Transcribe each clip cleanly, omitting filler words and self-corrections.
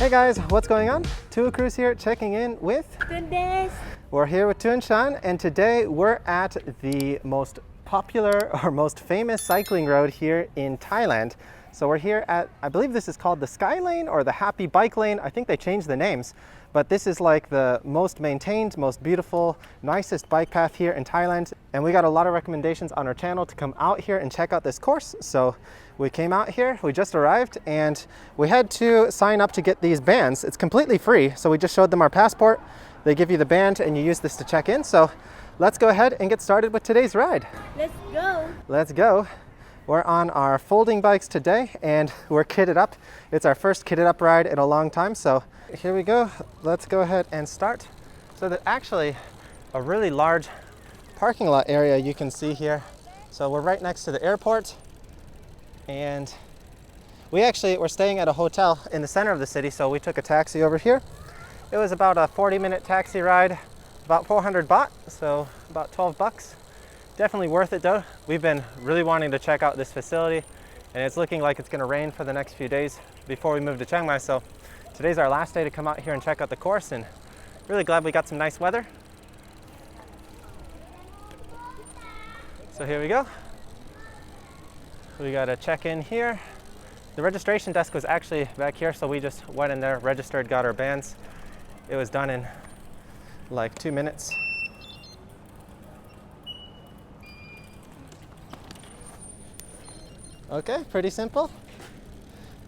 Hey guys, what's going on? Two Cruise here, checking in with Goodness. We're here with Thuong Shan, and today we're at the most popular or most famous cycling road here in Thailand. So we're here at, I believe this is called the Sky Lane or the Happy Bike Lane. I think they changed the names, but this is like the most maintained, most beautiful, nicest bike path here in Thailand. And we got a lot of recommendations on our channel to come out here and check out this course. So we came out here, we just arrived, and we had to sign up to get these bands. It's completely free. So we just showed them our passport. They give you the band and you use this to check in. So let's go ahead and get started with today's ride. Let's go. Let's go. We're on our folding bikes today and we're kitted up. It's our first kitted up ride in a long time. So here we go. Let's go ahead and start. So there's actually a really large parking lot area you can see here. So we're right next to the airport, and we're staying at a hotel in the center of the city. So we took a taxi over here. It was about a 40-minute taxi ride, about 400 baht, so about 12 bucks. Definitely worth it though. We've been really wanting to check out this facility, and it's looking like it's gonna rain for the next few days before we move to Chiang Mai. So today's our last day to come out here and check out the course, and really glad we got some nice weather. So here we go. We got a check-in here. The registration desk was actually back here, so we just went in there, registered, got our bands. It was done in like 2 minutes. Okay, pretty simple.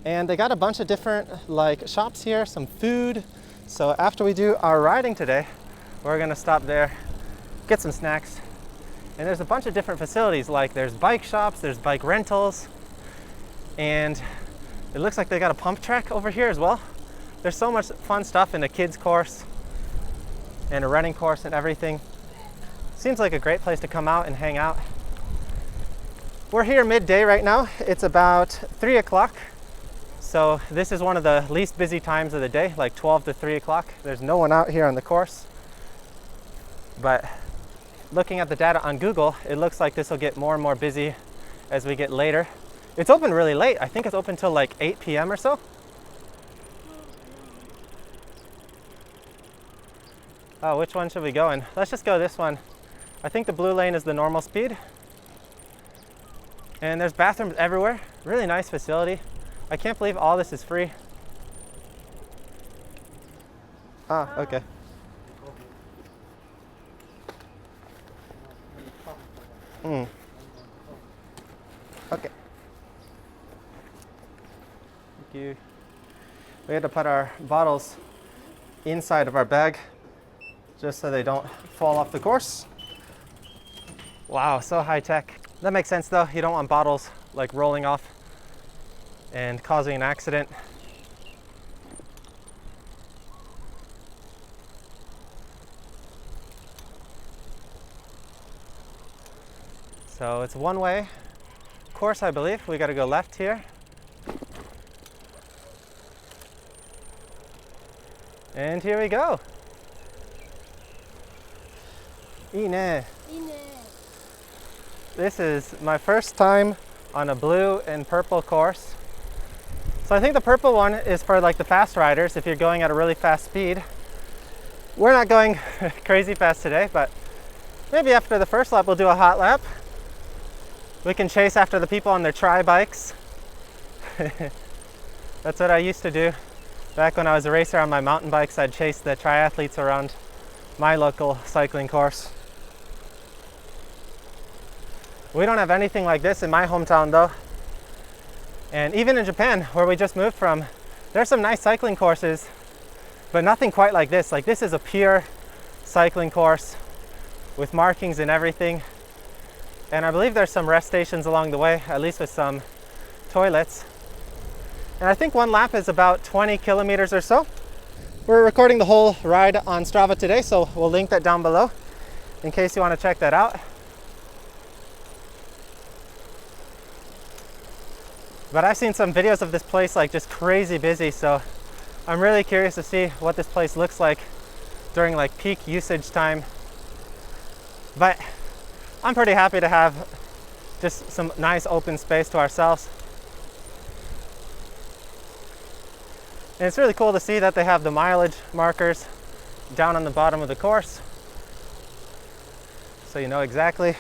And they got a bunch of different like shops here, some food. So after we do our riding today, we're gonna stop there, get some snacks. And there's a bunch of different facilities, like there's bike shops, there's bike rentals, and it looks like they got a pump track over here as well. There's so much fun stuff in a kids course and a running course and everything. Seems like a great place to come out and hang out. We're here midday right now. It's about 3 o'clock. So this is one of the least busy times of the day, like 12 to 3 o'clock. There's no one out here on the course. But looking at the data on Google, it looks like this will get more and more busy as we get later. It's open really late. I think it's open till like 8 p.m. or so. Oh, which one should we go in? Let's just go this one. I think the blue lane is the normal speed. And there's bathrooms everywhere. Really nice facility. I can't believe all this is free. Ah, okay. Okay. Thank you. We had to put our bottles inside of our bag just so they don't fall off the course. Wow, so high tech. That makes sense though. You don't want bottles like rolling off and causing an accident. So it's one way course, I believe. We got to go left here. And here we go. Ine. This is my first time on a blue and purple course. So I think the purple one is for like the fast riders if you're going at a really fast speed. We're not going crazy fast today, but maybe after the first lap we'll do a hot lap. We can chase after the people on their tri bikes. That's what I used to do. Back when I was a racer on my mountain bikes, I'd chase the triathletes around my local cycling course. We don't have anything like this in my hometown though. And even in Japan, where we just moved from, there's some nice cycling courses, but nothing quite like this. Like this is a pure cycling course with markings and everything. And I believe there's some rest stations along the way, at least with some toilets. And I think one lap is about 20 kilometers or so. We're recording the whole ride on Strava today, so we'll link that down below in case you want to check that out. But I've seen some videos of this place like just crazy busy, so I'm really curious to see what this place looks like during like peak usage time. But I'm pretty happy to have just some nice open space to ourselves. And it's really cool to see that they have the mileage markers down on the bottom of the course, so you know exactly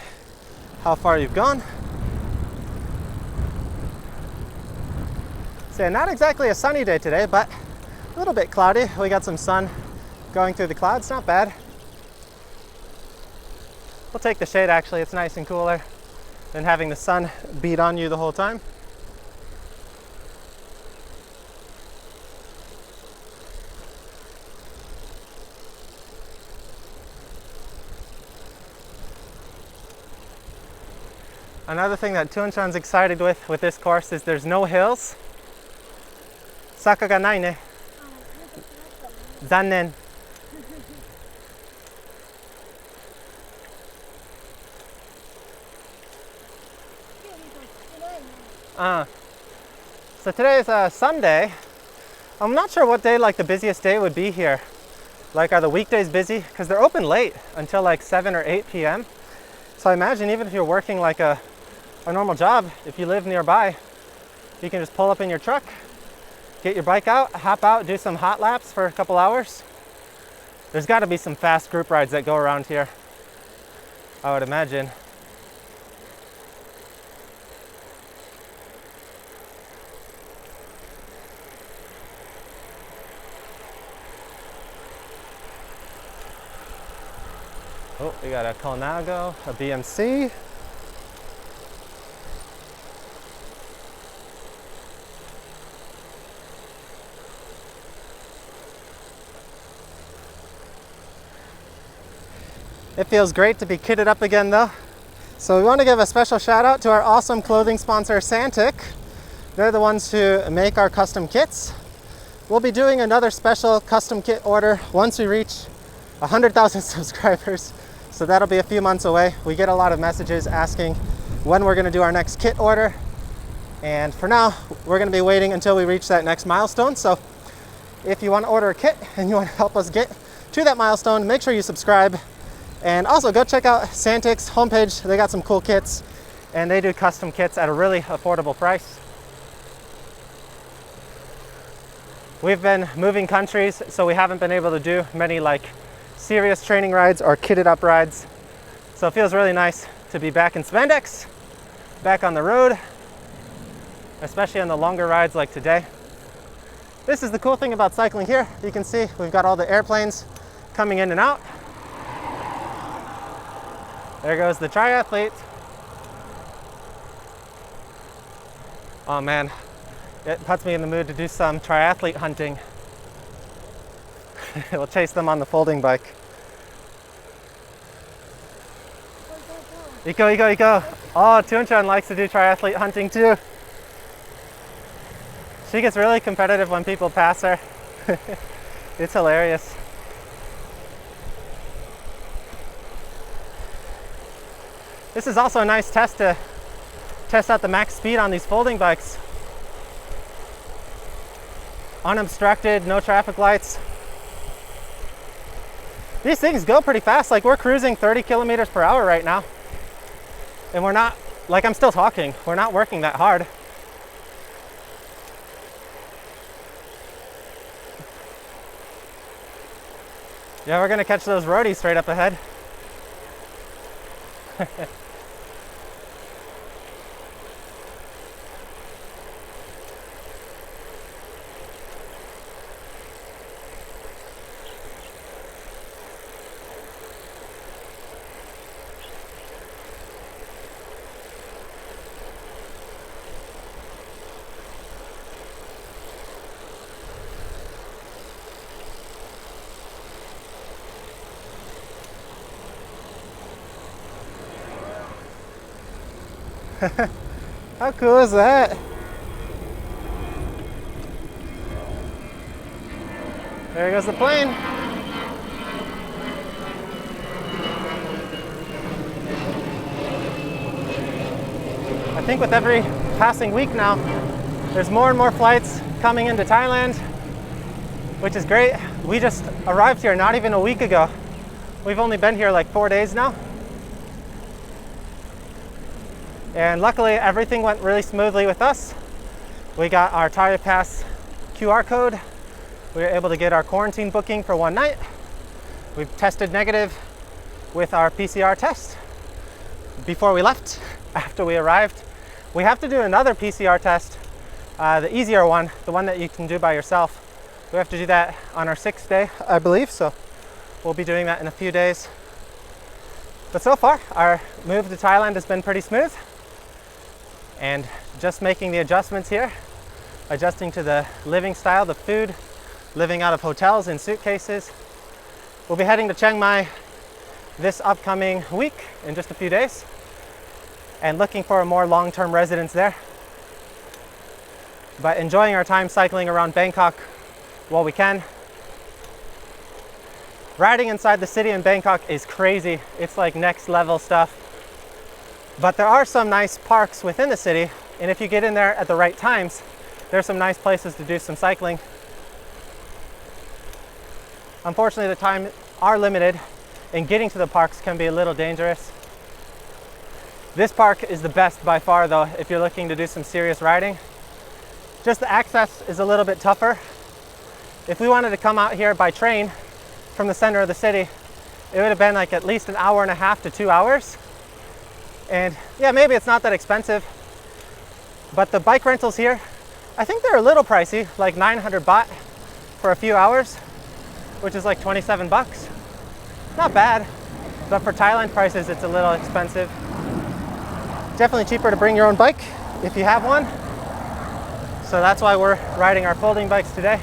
how far you've gone. So not exactly a sunny day today, but a little bit cloudy. We got some sun going through the clouds, not bad. We'll take the shade actually, it's nice and cooler than having the sun beat on you the whole time. Another thing that Thuong-chan's excited with this course is there's no hills. Saka ga nai ne. Zannen. So today is a Sunday. I'm not sure what day like the busiest day would be here. Like, are the weekdays busy? Because they're open late until like 7 or 8 p.m. So I imagine even if you're working like a normal job, if you live nearby, you can just pull up in your truck, get your bike out, hop out, do some hot laps for a couple hours. There's got to be some fast group rides that go around here, I would imagine. Oh, we got a Colnago, a BMC. It feels great to be kitted up again though. So we want to give a special shout out to our awesome clothing sponsor, Santic. They're the ones who make our custom kits. We'll be doing another special custom kit order once we reach 100,000 subscribers. So that'll be a few months away. We get a lot of messages asking when we're going to do our next kit order. And for now, we're going to be waiting until we reach that next milestone. So if you want to order a kit and you want to help us get to that milestone, make sure you subscribe. And also go check out Santic's homepage. They got some cool kits and they do custom kits at a really affordable price. We've been moving countries, so we haven't been able to do many like serious training rides or kitted up rides. So it feels really nice to be back in spandex, back on the road, especially on the longer rides like today. This is the cool thing about cycling here. You can see we've got all the airplanes coming in and out. There goes the triathlete. Oh man, it puts me in the mood to do some triathlete hunting. We'll chase them on the folding bike. Iko, Iko, Iko. Oh, Thuong-chan likes to do triathlete hunting too. She gets really competitive when people pass her. It's hilarious. This is also a nice test to test out the max speed on these folding bikes. Unobstructed, no traffic lights. These things go pretty fast. Like, we're cruising 30 kilometers per hour right now. And we're not, like, I'm still talking. We're not working that hard. Yeah, we're gonna catch those roadies straight up ahead. How cool is that? There goes the plane. I think with every passing week now, there's more and more flights coming into Thailand, which is great. We just arrived here not even a week ago. We've only been here like 4 days now. And luckily, everything went really smoothly with us. We got our Thai Pass QR code We were able to get our quarantine booking for one night. We've tested negative with our PCR test before we left. After we arrived, we have to do another PCR test, the easier one, the one that you can do by yourself. We have to do that on our 6th day, I believe, so we'll be doing that in a few days. But so far, our move to Thailand has been pretty smooth, and just making the adjustments here, adjusting to the living style, the food, living out of hotels in suitcases. We'll be heading to Chiang Mai this upcoming week in just a few days and looking for a more long-term residence there. But enjoying our time cycling around Bangkok while we can. Riding inside the city in Bangkok is crazy. It's like next level stuff. But there are some nice parks within the city, and if you get in there at the right times, there's some nice places to do some cycling. Unfortunately, the time are limited, and getting to the parks can be a little dangerous. This park is the best by far though, if you're looking to do some serious riding. Just the access is a little bit tougher. If we wanted to come out here by train from the center of the city, it would have been like at least an hour and a half to 2 hours. And yeah, maybe it's not that expensive, but the bike rentals here, I think they're a little pricey, like 900 baht for a few hours, which is like 27 bucks. Not bad, but for Thailand prices, it's a little expensive. Definitely cheaper to bring your own bike if you have one. So that's why we're riding our folding bikes today.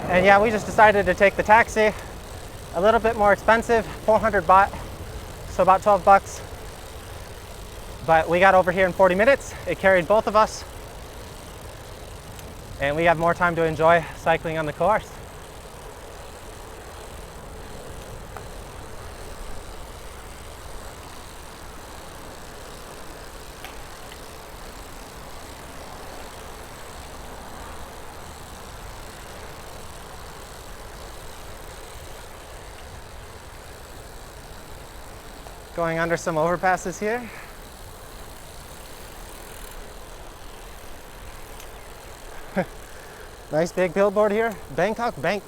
And yeah, we just decided to take the taxi. A little bit more expensive, 400 baht, so about 12 bucks. But we got over here in 40 minutes. It carried both of us. And we have more time to enjoy cycling on the course. Going under some overpasses here. Nice big billboard here, Bangkok Bank.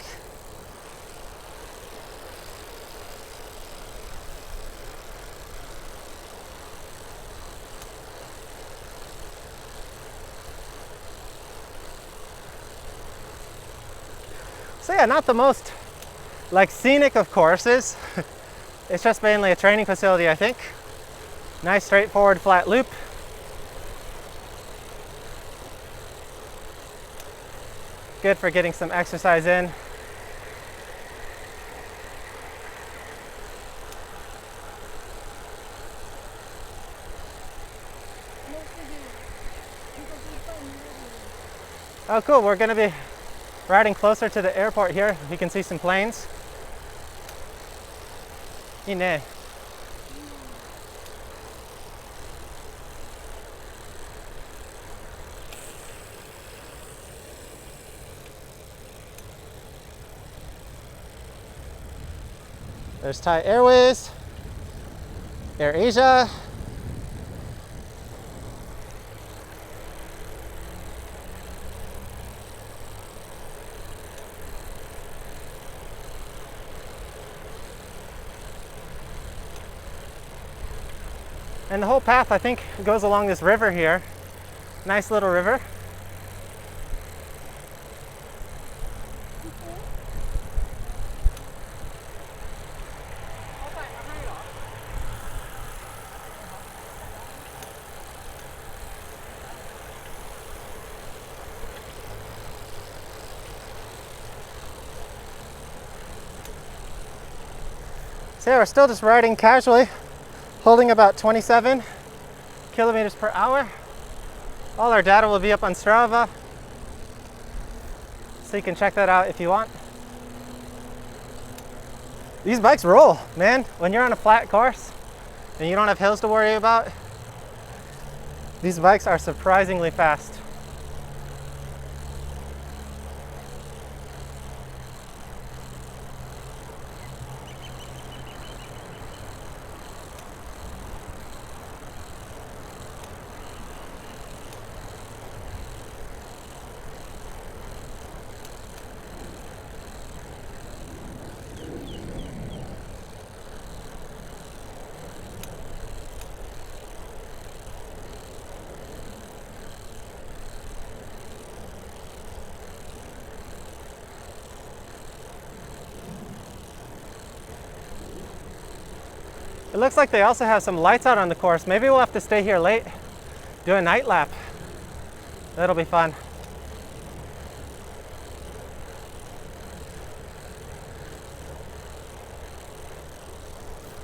So yeah, not the most like scenic of courses. It's just mainly a training facility, I think. Nice straightforward flat loop. Good for getting some exercise in. Oh cool, we're gonna be riding closer to the airport here. You can see some planes. Ine. There's Thai Airways, Air Asia. And the whole path, I think, goes along this river here. Nice little river. So yeah, we're still just riding casually, holding about 27 kilometers per hour. All our data will be up on Strava, so you can check that out if you want. These bikes roll, man. When you're on a flat course and you don't have hills to worry about, these bikes are surprisingly fast. It looks like they also have some lights out on the course. Maybe we'll have to stay here late, do a night lap. That'll be fun.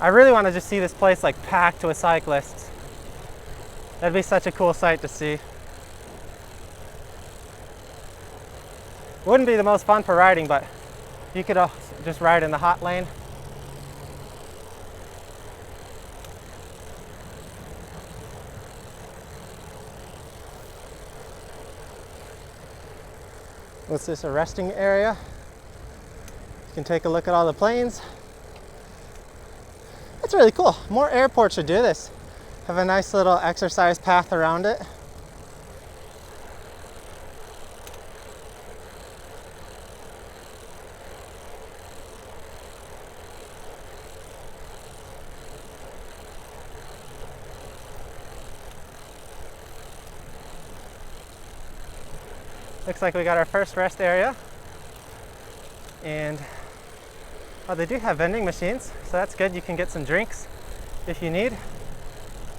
I really want to just see this place like packed with cyclists. That'd be such a cool sight to see. Wouldn't be the most fun for riding, but you could just ride in the hot lane. What's this, a resting area? You can take a look at all the planes. That's really cool. More airports should do this. Have a nice little exercise path around it. Looks like we got our first rest area. And oh, they do have vending machines, so that's good. You can get some drinks if you need.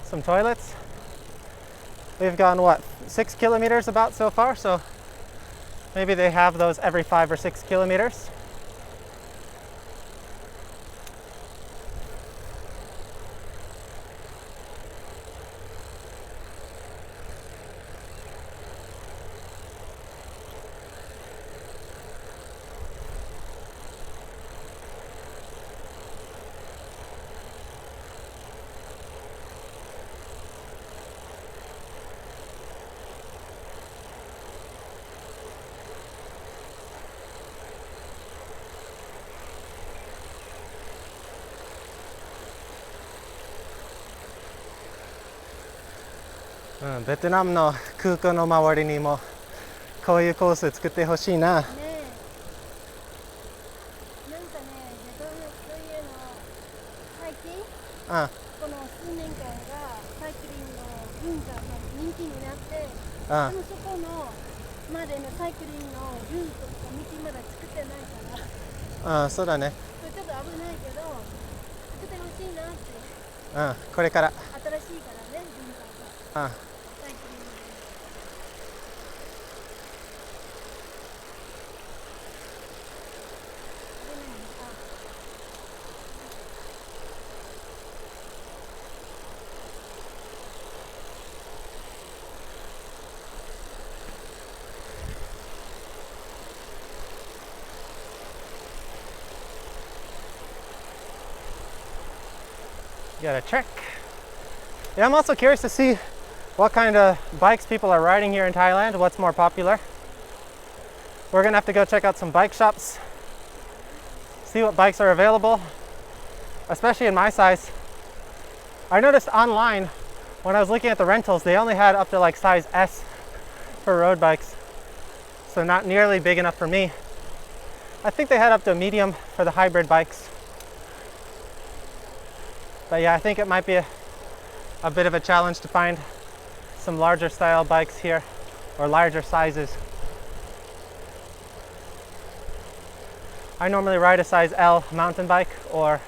Some toilets. We've gone, what, 6 kilometers about so far, so maybe they have those every 5 or 6 kilometers.ベトナムの空港の周りにもこういうコース作ってほしいな。ねえ、なんかね、ベトナムそういうの最近この数年間がサイクリングの文化が人気になって、でもそこのまでのサイクリングのルートとか道まだ作ってないから。そうだね。ちょっと危ないけど作ってほしいなって。これから。新しいからね、文化が。You got a trek. Yeah, I'm also curious to see what kind of bikes people are riding here in Thailand, what's more popular. We're gonna have to go check out some bike shops, see what bikes are available, especially in my size. I noticed online when I was looking at the rentals, they only had up to like size S for road bikes, so not nearly big enough for me. I think they had up to a medium for the hybrid bikes. But yeah, I think it might be a bit of a challenge to find some larger style bikes here, or larger sizes. I normally ride a size L mountain bike or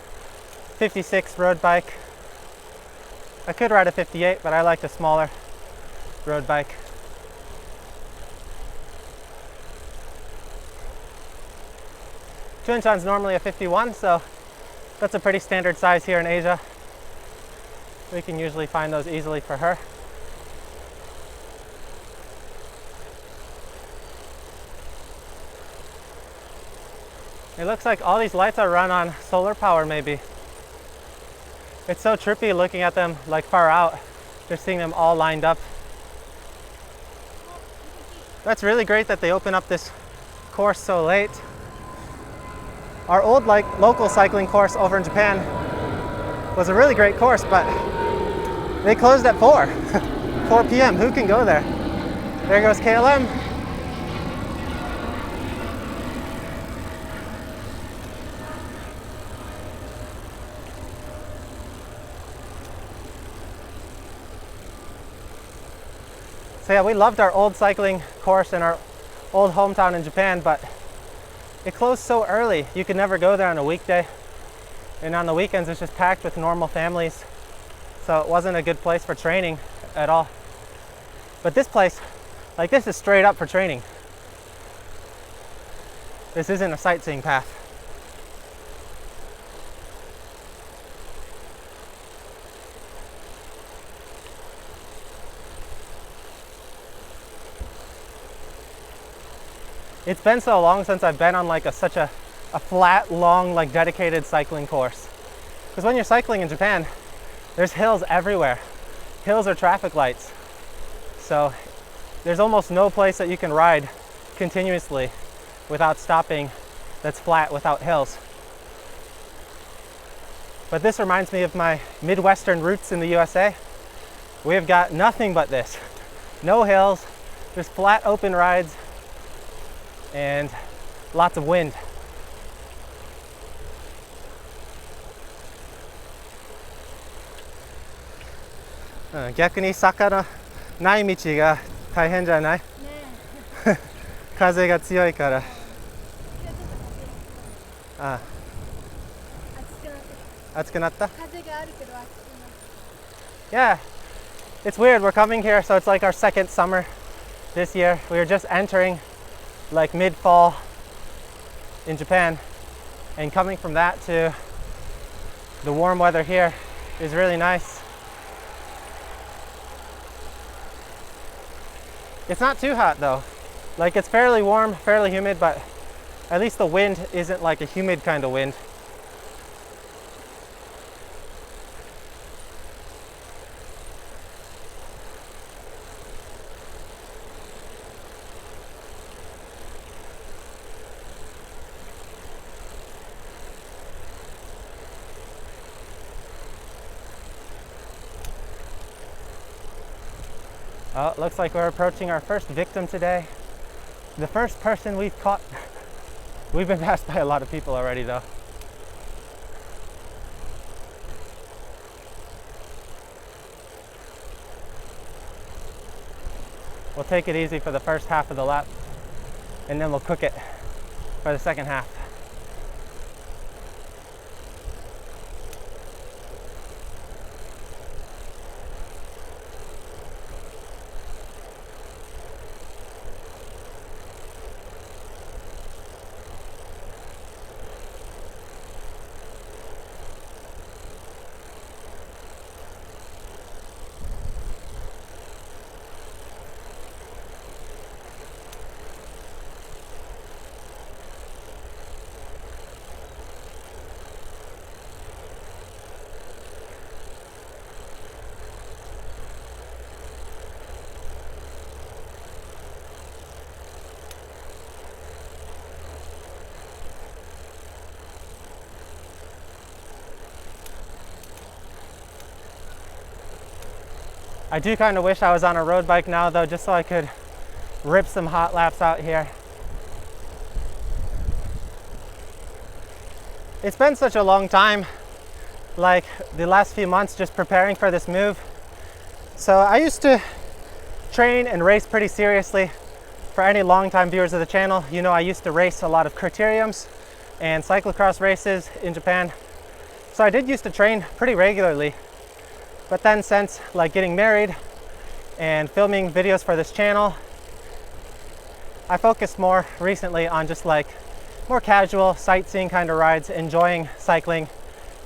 56 road bike. I could ride a 58, but I like a smaller road bike. Chuanchan's normally a 51, so that's a pretty standard size here in Asia. We can usually find those easily for her. It looks like all these lights are run on solar power maybe. It's so trippy looking at them like far out, just seeing them all lined up. That's really great that they open up this course so late. Our old local cycling course over in Japan was a really great course, but they closed at 4 p.m. Who can go there? There goes KLM. So yeah, we loved our old cycling course in our old hometown in Japan, but it closed so early. You could never go there on a weekday. and on the weekends it's just packed with normal families, so it wasn't a good place for training at all. But this place, like, this is straight up for training. This isn't a sightseeing path. It's been so long since I've been on like such a flat, long, like dedicated cycling course. Because when you're cycling in Japan, there's hills everywhere. Hills are traffic lights. So there's almost no place that you can ride continuously without stopping that's flat without hills. But this reminds me of my Midwestern roots in the USA. We've got nothing but this. No hills, just flat open rides, and lots of wind. Uh, 逆に坂のない道が大変じゃない？ね。風が強いから。ああ。暑くなった？風があるけど暑くなった。Yeah, it's weird. We're coming here, so it's like our second summer this year. We were just entering like mid-fall in Japan, and coming from that to the warm weather here is really nice. It's not too hot though. Like, it's fairly warm, fairly humid, but at least the wind isn't like a humid kind of wind. Oh, looks like we're approaching our first victim today. The first person we've caught. We've been passed by a lot of people already though. We'll take it easy for the first half of the lap, and then we'll cook it for the second half. I do kind of wish I was on a road bike now though, just so I could rip some hot laps out here. It's been such a long time, like the last few months, just preparing for this move. So I used to train and race pretty seriously. For any long-time viewers of the channel, you know I used to race a lot of criteriums and cyclocross races in Japan. So I did used to train pretty regularly. But then since like getting married and filming videos for this channel, I focused more recently on just like more casual sightseeing kind of rides, enjoying cycling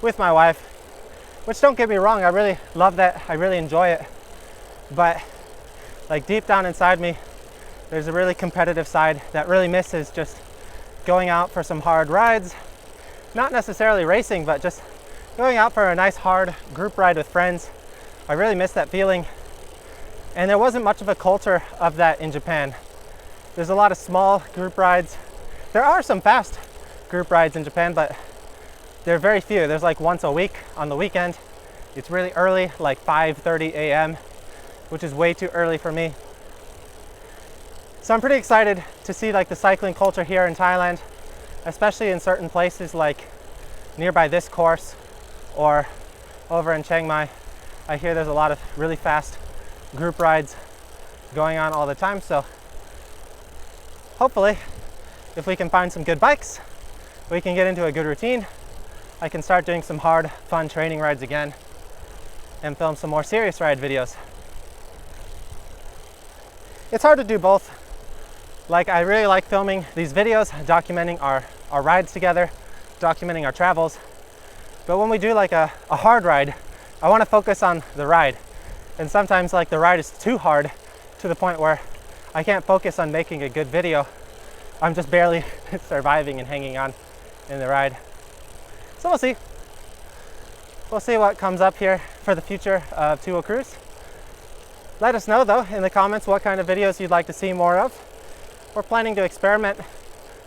with my wife, which, don't get me wrong, I really love that, I really enjoy it. But like deep down inside me, there's a really competitive side that really misses just going out for some hard rides, not necessarily racing, but just going out for a nice hard group ride with friends. I really miss that feeling. And there wasn't much of a culture of that in Japan. There's a lot of small group rides. There are some fast group rides in Japan, but they're very few. There's like once a week on the weekend. It's really early, like 5:30 a.m., which is way too early for me. So I'm pretty excited to see like the cycling culture here in Thailand, especially in certain places like nearby this course or over in Chiang Mai. I hear there's a lot of really fast group rides going on all the time. So hopefully, if we can find some good bikes, we can get into a good routine. I can start doing some hard, fun training rides again and film some more serious ride videos. It's hard to do both. Like, I really like filming these videos, documenting our rides together, documenting our travels. But when we do like a hard ride, I want to focus on the ride. And sometimes like the ride is too hard to the point where I can't focus on making a good video. I'm just barely surviving and hanging on in the ride. So we'll see. We'll see what comes up here for the future of Thuong Cruise. Let us know though in the comments what kind of videos you'd like to see more of. We're planning to experiment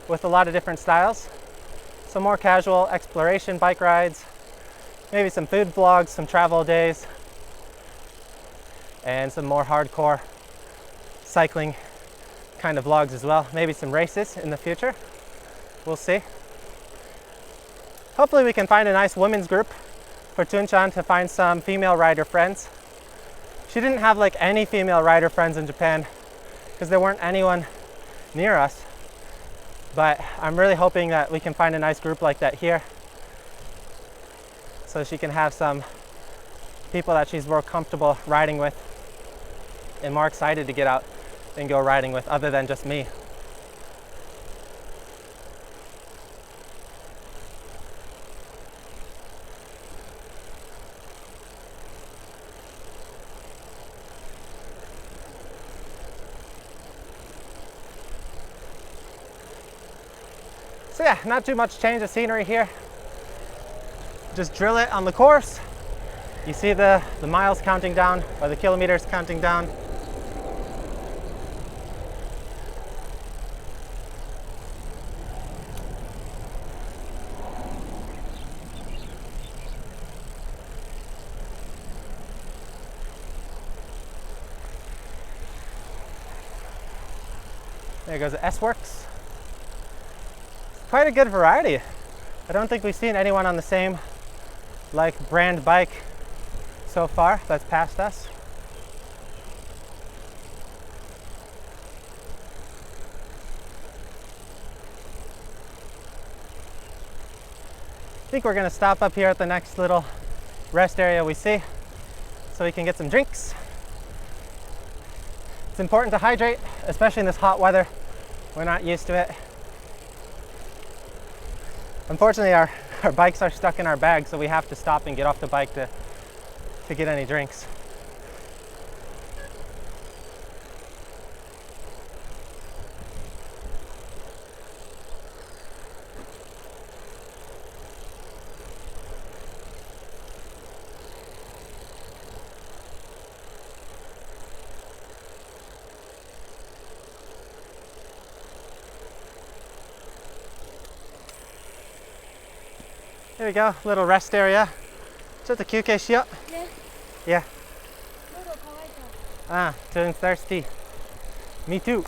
with a lot of different styles. Some more casual exploration bike rides, maybe some food vlogs, some travel days, and some more hardcore cycling kind of vlogs as well. Maybe some races in the future. We'll see. Hopefully we can find a nice women's group for Thuong to find some female rider friends. She didn't have like any female rider friends in Japan because there weren't anyone near us. But I'm really hoping that we can find a nice group like that here so she can have some people that she's more comfortable riding with and more excited to get out and go riding with other than just me. So yeah, not too much change of scenery here. Just drill it on the course. You see the miles counting down, or the kilometers counting down. There goes the S-Works. Quite a good variety. I don't think we've seen anyone on the same like brand bike so far that's passed us. I think we're gonna stop up here at the next little rest area we see so we can get some drinks. It's important to hydrate, especially in this hot weather. We're not used to it. Unfortunately, our bikes are stuck in our bag, so we have to stop and get off the bike to get any drinks. There we go, little rest area. Just a休憩しよう. Yeah. Ah, feeling thirsty. Me too.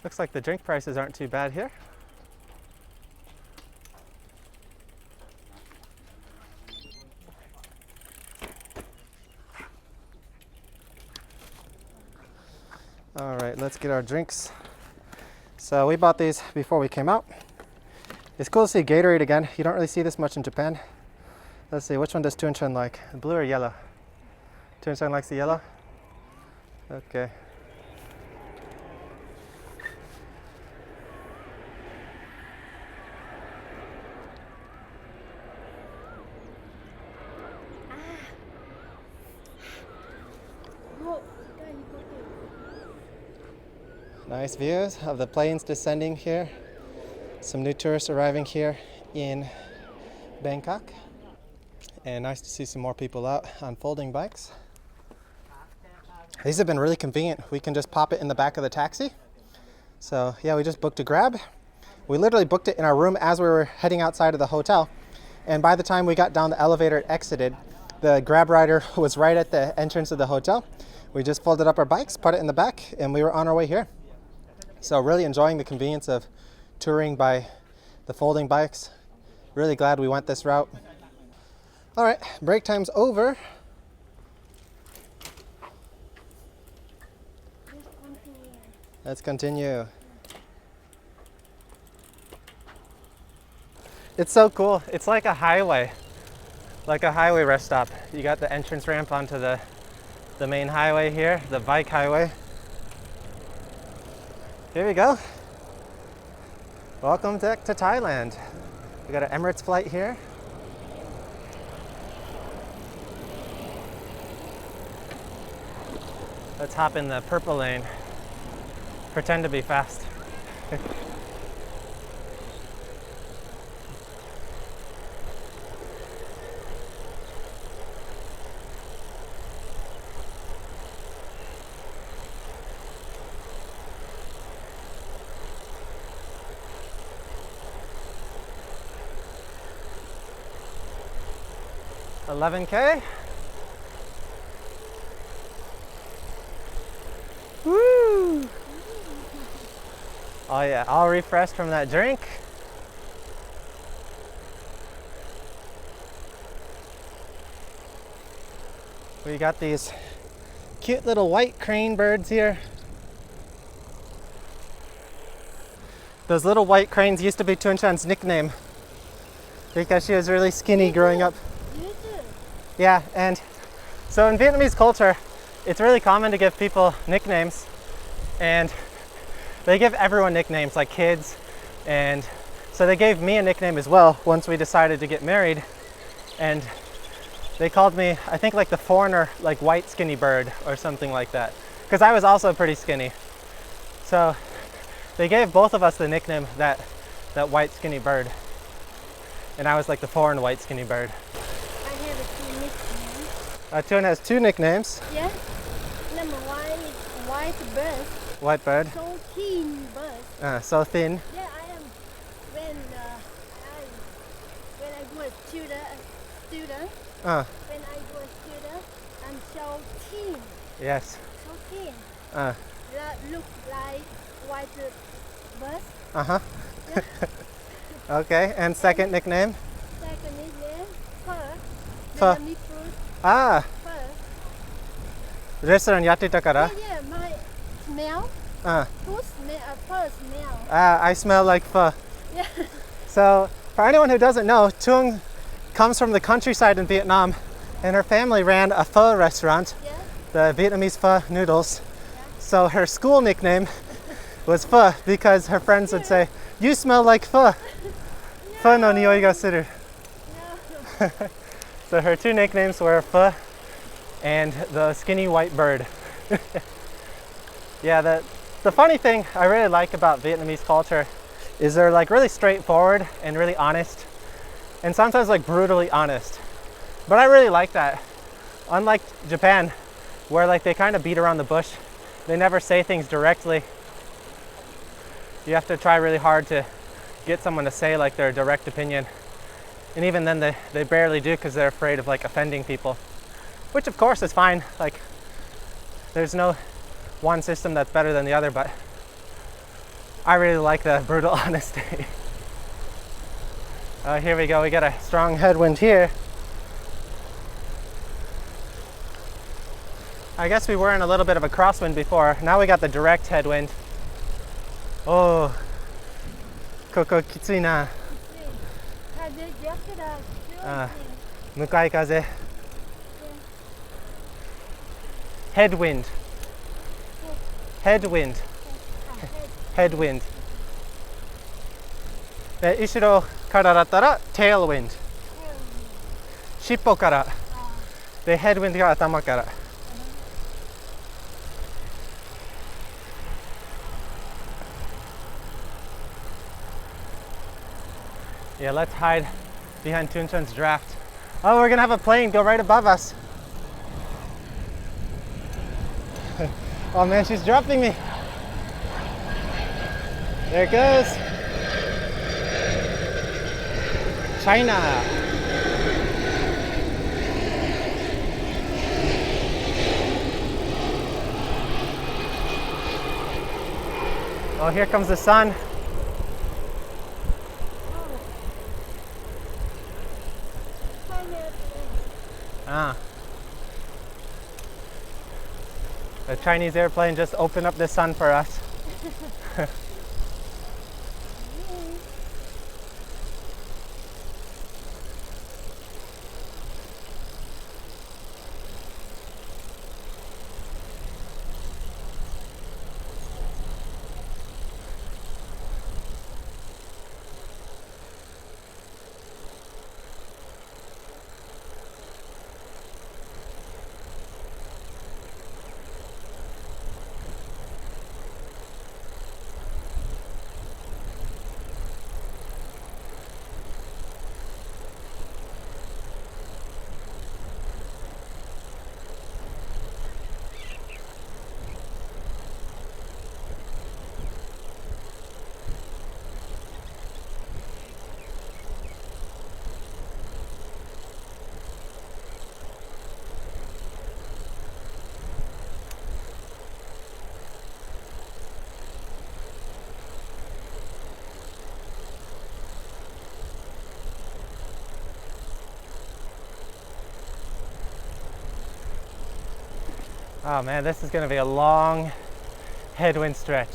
Looks like the drink prices aren't too bad here. All right, let's get our drinks. So we bought these before we came out. It's cool to see Gatorade again. You don't really see this much in Japan. Let's see, which one does Thuong like? Blue or yellow? Thuong likes the yellow? Okay. Nice views of the planes descending here. Some new tourists arriving here in Bangkok. And nice to see some more people out on folding bikes. These have been really convenient. We can just pop it in the back of the taxi. So yeah, we just booked a Grab. We literally booked it in our room as we were heading outside of the hotel. And by the time we got down the elevator, it exited. The grab rider was right at the entrance of the hotel. We just folded up our bikes, put it in the back, and we were on our way here. So really enjoying the convenience of touring by the folding bikes. Really glad we went this route. All right, break time's over. Let's continue. It's so cool. It's like a highway rest stop. You got the entrance ramp onto the main highway here, the bike highway. Here we go. Welcome back to Thailand. We got an Emirates flight here. Let's hop in the purple lane. Pretend to be fast. $11K. Woo! Oh yeah, all refreshed from that drink. We got these cute little white crane birds here. Those little white cranes used to be Tunchan's nickname because she was really skinny growing up. Yeah, and so in Vietnamese culture, it's really common to give people nicknames, and they give everyone nicknames, like kids, and so they gave me a nickname as well once we decided to get married, and they called me, I think, like the foreigner, like white skinny bird or something like that, because I was also pretty skinny. So they gave both of us the nickname that white skinny bird, and I was like the foreign white skinny bird. Thuong has two nicknames. Yeah. Number one is white bird. White bird. So thin bird. So thin. Yeah, I am. When I was student. When I was student, I'm so thin. Yes. So thin. That looks like white bird. Yeah. Okay. And second nickname. Second nickname, Phở. Phở. Vietnamese food. Ah. Phở. Restaurant yatte ta kara? Yeah, my smell. Food smell, phở smell. I smell like pho. Yeah. So, for anyone who doesn't know, Thuong comes from the countryside in Vietnam, and her family ran a pho restaurant, the Vietnamese pho noodles. So her school nickname was Pho because her friends would say, "You smell like pho." Pho no nioi ga suru. So her two nicknames were Pho and the skinny white bird. Yeah, the funny thing I really like about Vietnamese culture is they're like really straightforward and really honest, and sometimes like brutally honest. But I really like that. Unlike Japan, where like they kind of beat around the bush, they never say things directly. You have to try really hard to get someone to say like their direct opinion. And even then they barely do because they're afraid of like offending people, which of course is fine. Like there's no one system that's better than the other, but I really like the brutal honesty. Here we go, we got a strong headwind here. I guess we were in a little bit of a crosswind before. Now we got the direct headwind. Oh, koko kitsui na. Mukai kaze. Headwind. Headwind. Headwind. で、後ろからだったら tailwind。尻尾から。で、headwind が頭から。Yeah, let's hide behind Tunchan's draft. Oh, we're gonna have a plane go right above us. Oh man, she's dropping me. There it goes. China. Oh, here comes the sun. Ah. The Chinese airplane just opened up the sun for us. Oh man, this is going to be a long headwind stretch.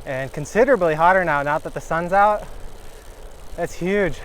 And considerably hotter now that the sun's out. That's huge.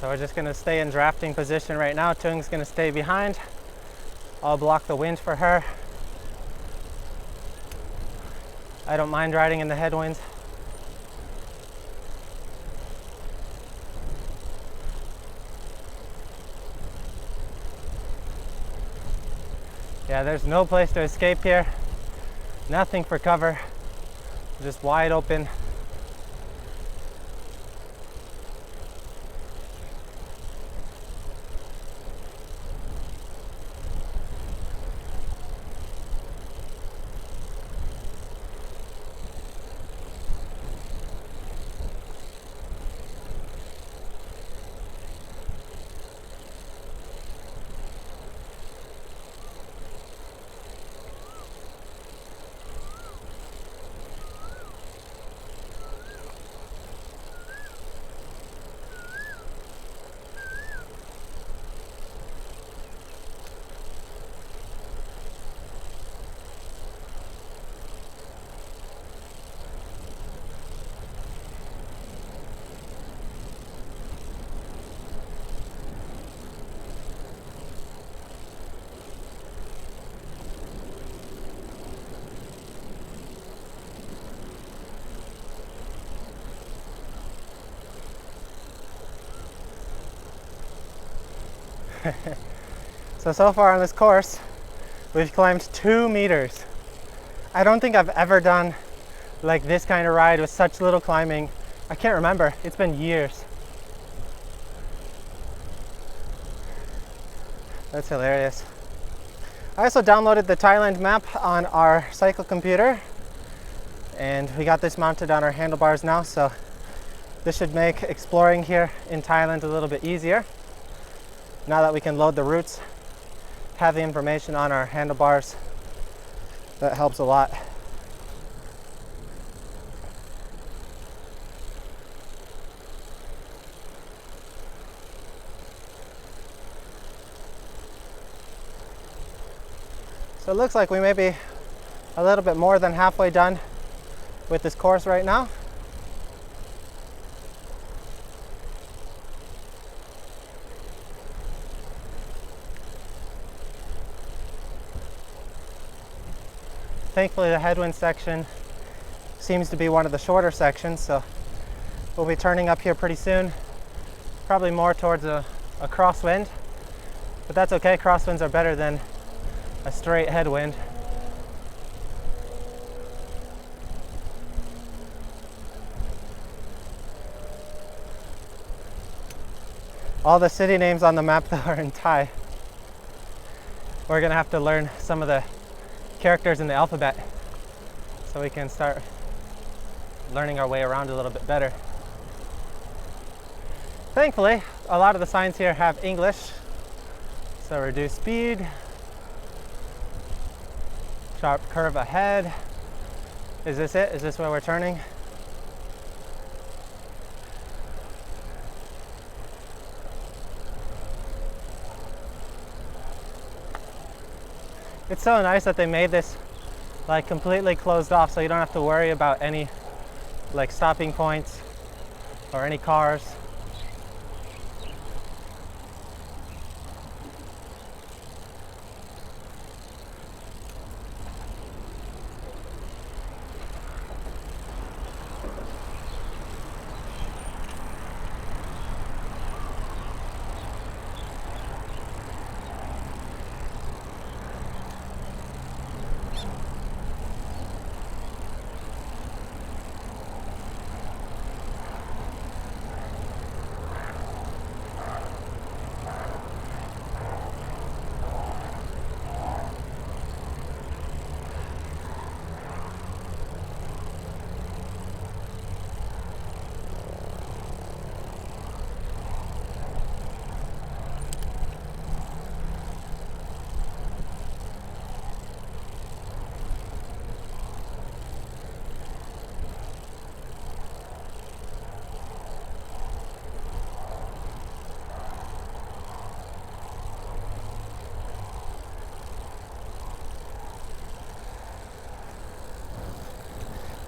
So we're just going to stay in drafting position right now. Thuong's going to stay behind. I'll block the wind for her. I don't mind riding in the headwinds. Yeah, there's no place to escape here. Nothing for cover. Just wide open. So far on this course, we've climbed 2 meters. I don't think I've ever done like this kind of ride with such little climbing. I can't remember, it's been years. That's hilarious. I also downloaded the Thailand map on our cycle computer, and we got this mounted on our handlebars now, so this should make exploring here in Thailand a little bit easier. Now that we can load the routes, have the information on our handlebars, that helps a lot. So it looks like we may be a little bit more than halfway done with this course right now. Thankfully, the headwind section seems to be one of the shorter sections, so we'll be turning up here pretty soon. Probably more towards a crosswind, but that's okay. Crosswinds are better than a straight headwind. All the city names on the map though are in Thai. We're gonna have to learn some of the characters in the alphabet so we can start learning our way around a little bit better. Thankfully, a lot of the signs here have English. So reduce speed, sharp curve ahead. Is this it? Is this where we're turning? It's so nice that they made this like completely closed off, so you don't have to worry about any like stopping points or any cars.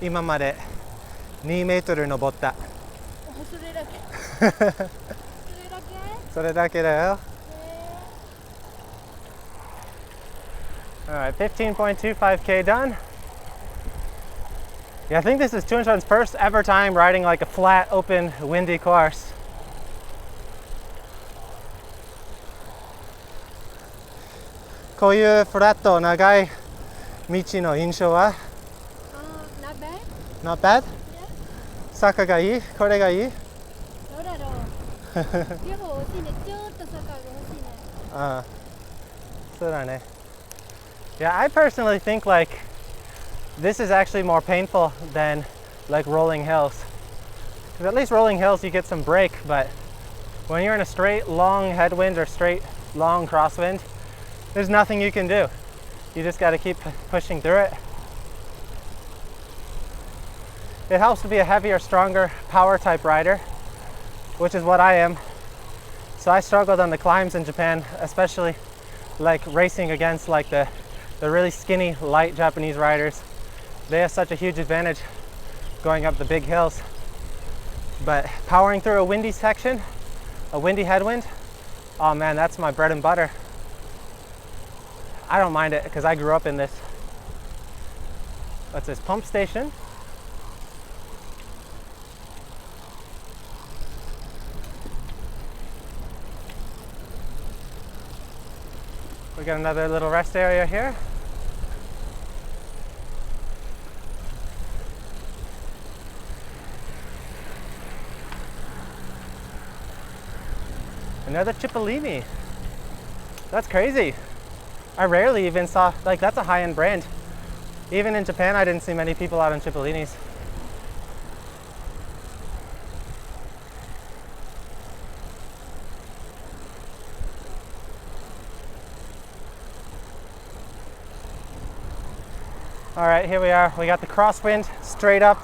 Ima made 2メートル登った。それだけ。それだけ？それだけだよ。Alright, 15.25k done. Yeah, I think this is Thuong's first ever time riding like a flat, open, windy course. Ko yu flat 長い道の印象は？ Not bad. Not bad? Yeah. 坂がいい？これがいい？どうだろう。両方欲しいね。ちょっと坂が欲しいね。ああ、そうだね。Yeah, I personally think like this is actually more painful than like rolling hills. Because at least rolling hills you get some break, but when you're in a straight long headwind or straight long crosswind, there's nothing you can do. You just got to keep pushing through it. It helps to be a heavier, stronger power type rider, which is what I am. So I struggled on the climbs in Japan, especially like racing against like the really skinny, light Japanese riders. They have such a huge advantage going up the big hills. But powering through a windy section, a windy headwind, oh man, that's my bread and butter. I don't mind it because I grew up in this. What's this, pump station? We got another little rest area here. Another Cipollini. That's crazy. I rarely even saw, like that's a high-end brand. Even in Japan, I didn't see many people out on Cipolinis. All right, here we are. We got the crosswind straight up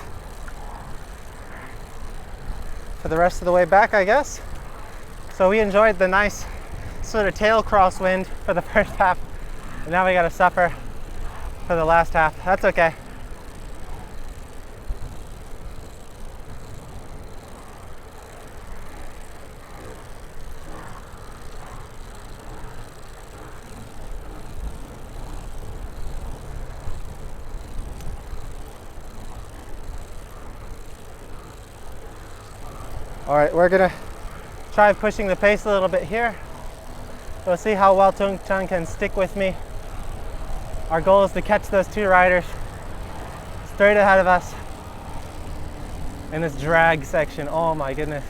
for the rest of the way back, I guess. So we enjoyed the nice sort of tail crosswind for the first half, and now we got to suffer for the last half. That's okay. All right, we're gonna try pushing the pace a little bit here. We'll see how well Thuong can stick with me. Our goal is to catch those two riders straight ahead of us in this drag section. Oh my goodness.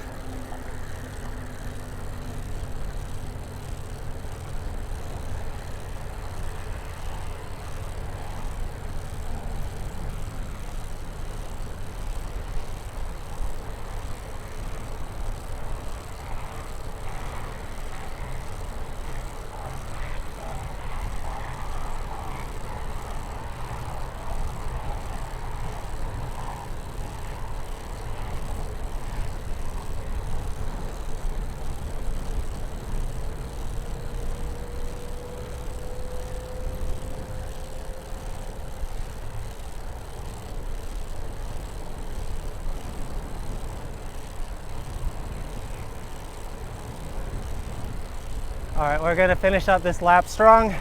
All right, we're gonna finish up this lap strong.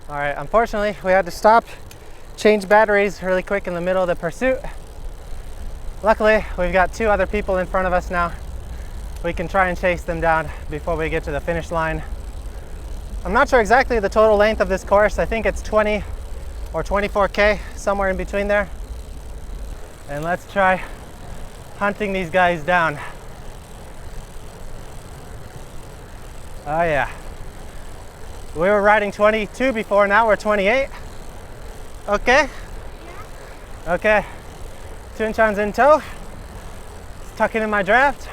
All right, unfortunately, we had to stop, change batteries really quick in the middle of the pursuit. Luckily, we've got two other people in front of us now. We can try and chase them down before we get to the finish line. I'm not sure exactly the total length of this course. I think it's 20 or 24K, somewhere in between there. And let's try hunting these guys down. Oh yeah. We were riding 22 before, now we're 28. Okay? Yeah. Okay. Thuong Chan's in tow. Tucking in my draft.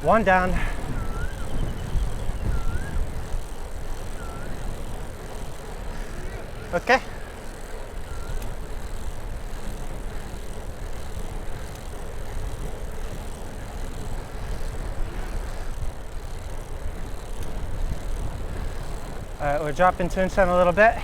One down. Okay. All right, we're dropping Thuong Chan a little bit.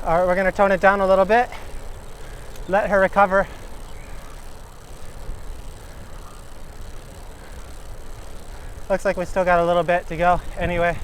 All right, we're gonna tone it down a little bit, let her recover. Looks like we still got a little bit to go anyway.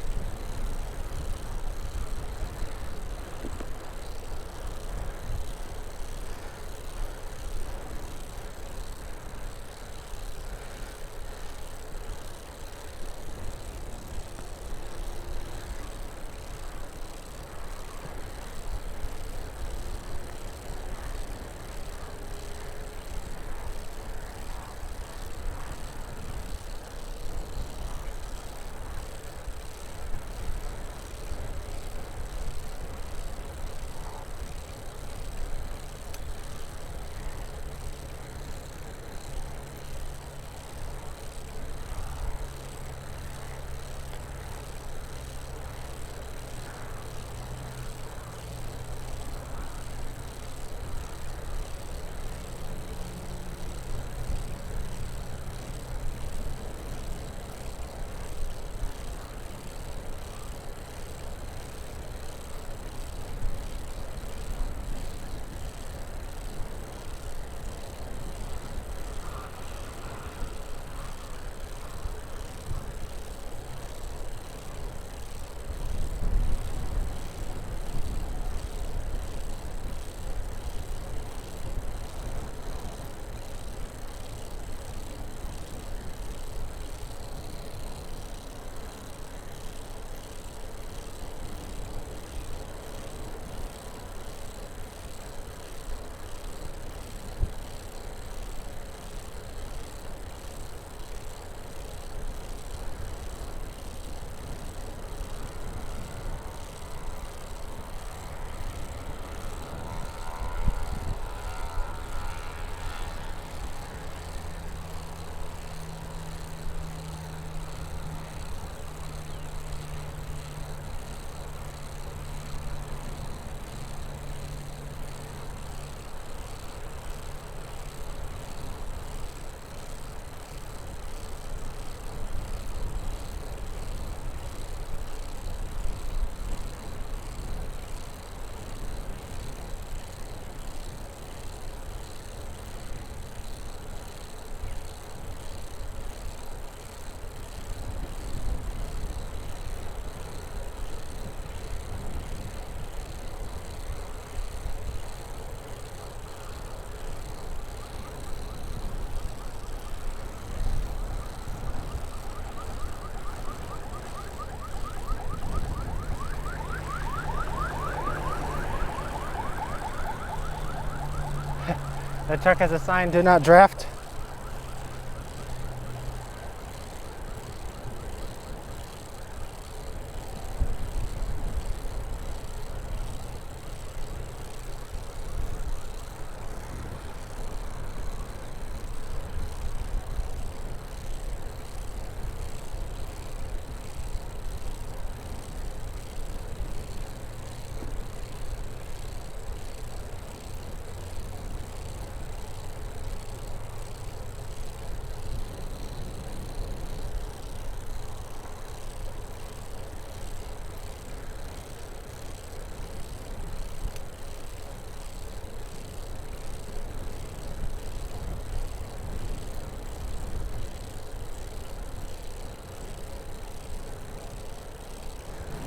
The truck has a sign, do not draft.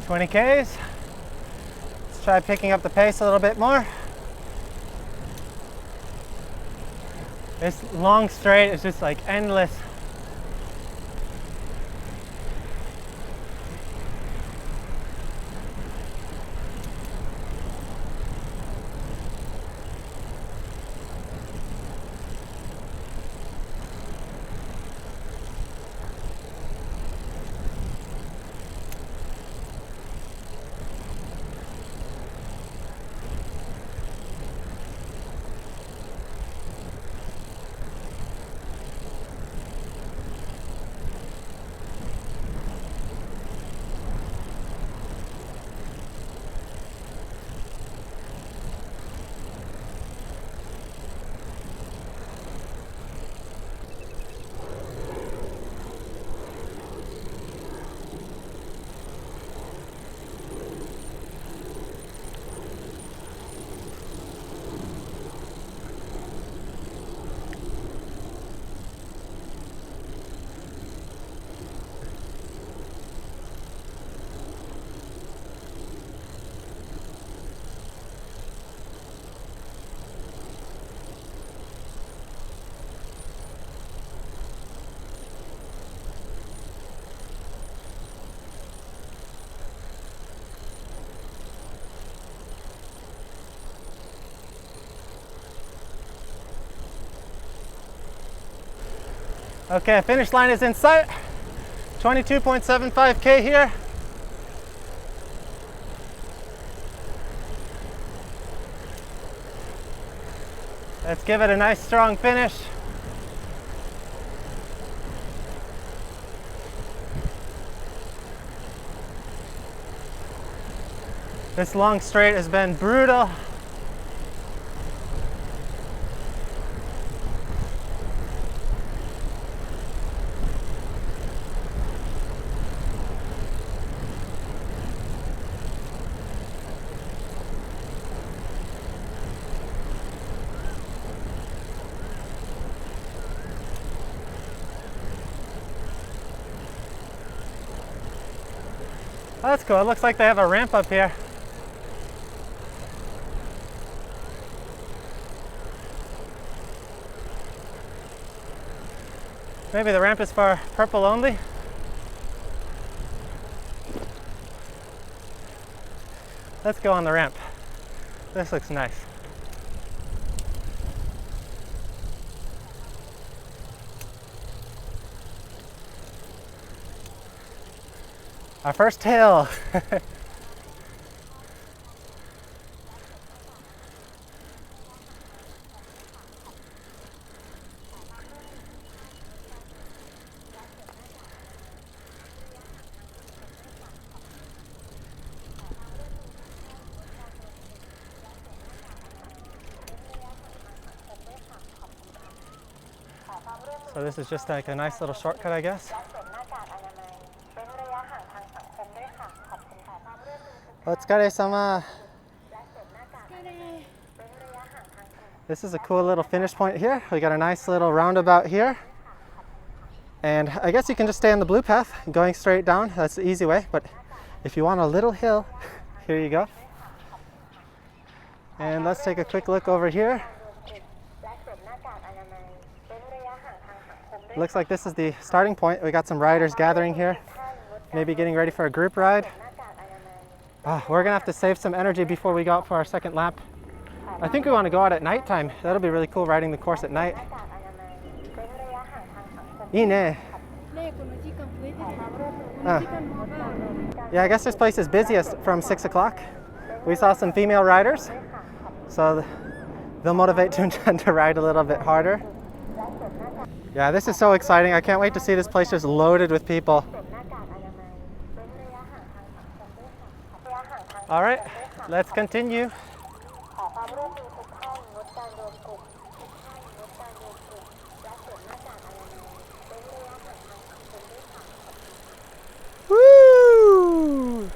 $20 Ks. Let's try picking up the pace a little bit more. This long straight is just like endless. Okay, finish line is in sight. 22.75K here. Let's give it a nice strong finish. This long straight has been brutal. Oh, that's cool. It looks like they have a ramp up here. Maybe the ramp is for purple only. Let's go on the ramp. This looks nice. Our first hill. So this is just like a nice little shortcut, I guess. Otsukaresama. This is a cool little finish point here. We got a nice little roundabout here. And I guess you can just stay on the blue path going straight down. That's the easy way. But if you want a little hill, here you go. And let's take a quick look over here. Looks like this is the starting point. We got some riders gathering here, maybe getting ready for a group ride. We're gonna have to save some energy before we go out for our second lap. I think we want to go out at nighttime. That'll be really cool, riding the course at night. いいね. Yeah, I guess this place is busiest from 6 o'clock. We saw some female riders, so they'll motivate Tunjan to ride a little bit harder. Yeah, this is so exciting. I can't wait to see this place just loaded with people. All right, let's continue. Woo!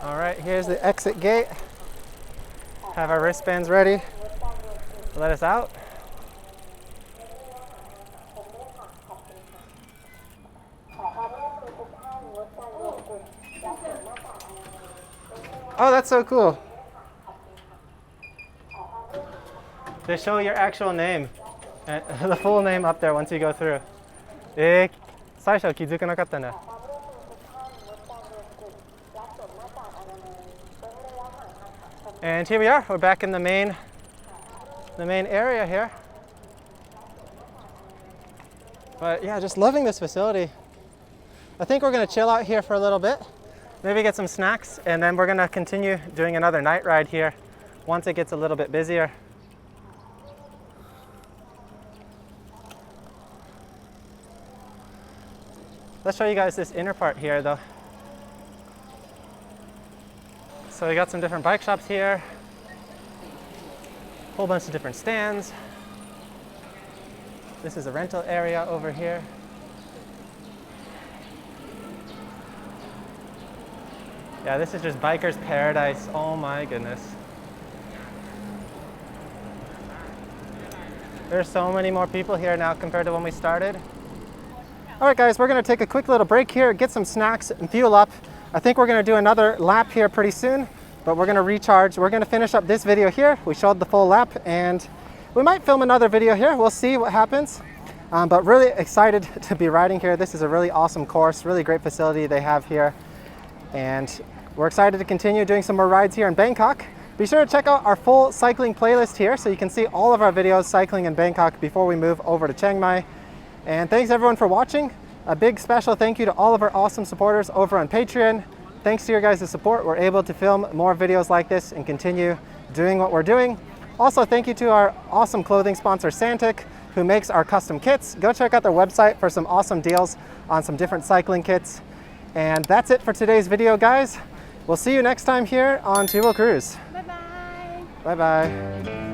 All right, here's the exit gate. Have our wristbands ready. Let us out. Oh, that's so cool. They show your actual name, the full name up there once you go through. 最初は気づかなかったね. And here we are. We're back in the main area here. But yeah, just loving this facility. I think we're going to chill out here for a little bit, maybe get some snacks, and then we're going to continue doing another night ride here once it gets a little bit busier. Let's show you guys this inner part here though. So we got some different bike shops here, a whole bunch of different stands. This is a rental area over here. Yeah, this is just biker's paradise. Oh my goodness. There's so many more people here now compared to when we started. All right guys, we're gonna take a quick little break here, get some snacks and fuel up. I think we're gonna do another lap here pretty soon, but we're gonna recharge. We're gonna finish up this video here. We showed the full lap and we might film another video here. We'll see what happens. But really excited to be riding here. This is a really awesome course, really great facility they have here. And we're excited to continue doing some more rides here in Bangkok. Be sure to check out our full cycling playlist here so you can see all of our videos cycling in Bangkok before we move over to Chiang Mai. And thanks everyone for watching. A big special thank you to all of our awesome supporters over on Patreon. Thanks to your guys' support, we're able to film more videos like this and continue doing what we're doing. Also, thank you to our awesome clothing sponsor, Santic, who makes our custom kits. Go check out their website for some awesome deals on some different cycling kits. And that's it for today's video, guys. We'll see you next time here on Tuvo Cruise. Bye-bye. Bye-bye.